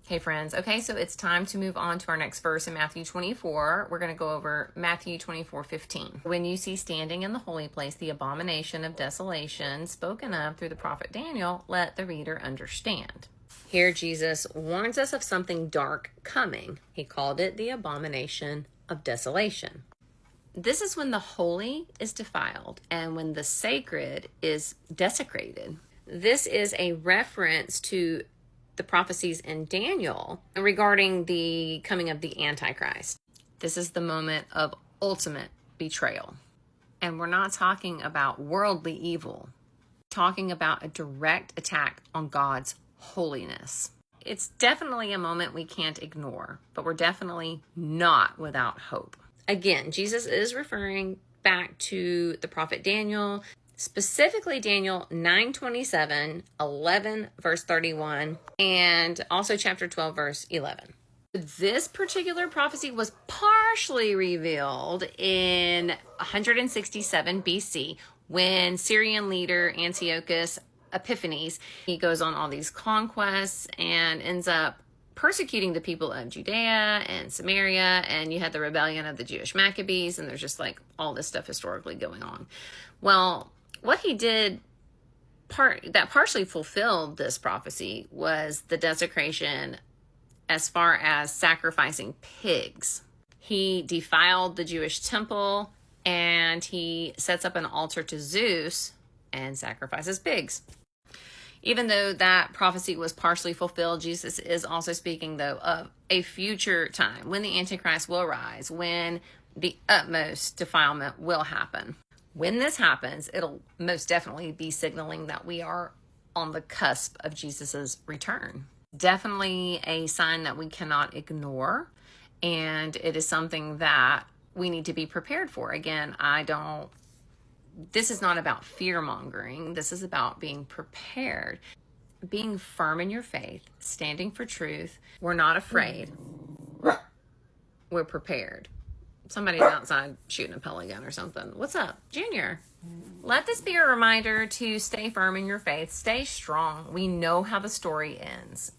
Okay, friends. Okay, so it's time to move on to our next verse in Matthew 24. We're going to go over Matthew 24:15. When you see standing in the holy place the abomination of desolation spoken of through the prophet Daniel, let the reader understand. Here Jesus warns us of something dark coming. He called it the abomination of desolation. This is when the holy is defiled and when the sacred is desecrated. This is a reference to the prophecies in Daniel regarding the coming of the Antichrist. This is the moment of ultimate betrayal. And we're not talking about worldly evil. We're talking about a direct attack on God's holiness. It's definitely a moment we can't ignore, but we're definitely not without hope. Again, Jesus is referring back to the prophet Daniel, specifically Daniel 9:27, 11 verse 31, and also chapter 12 verse 11. This particular prophecy was partially revealed in 167 BC when Syrian leader Antiochus Epiphanes, he goes on all these conquests and ends up persecuting the people of Judea and Samaria, and you had the rebellion of the Jewish Maccabees, and there's just like all this stuff historically going on. Well, what he did that partially fulfilled this prophecy was the desecration as far as sacrificing pigs. He defiled the Jewish temple and he sets up an altar to Zeus and sacrifices pigs. Even though that prophecy was partially fulfilled, Jesus is also speaking, though, of a future time when the Antichrist will rise, when the utmost defilement will happen. When this happens, it'll most definitely be signaling that we are on the cusp of Jesus's return. Definitely a sign that we cannot ignore, and it is something that we need to be prepared for. Again, this is not about fear-mongering. This is about being prepared, being firm in your faith, standing for truth. We're not afraid. We're prepared. Somebody's outside shooting a pellet gun or something. What's up, Junior? Let this be a reminder to stay firm in your faith. Stay strong. We know how the story ends.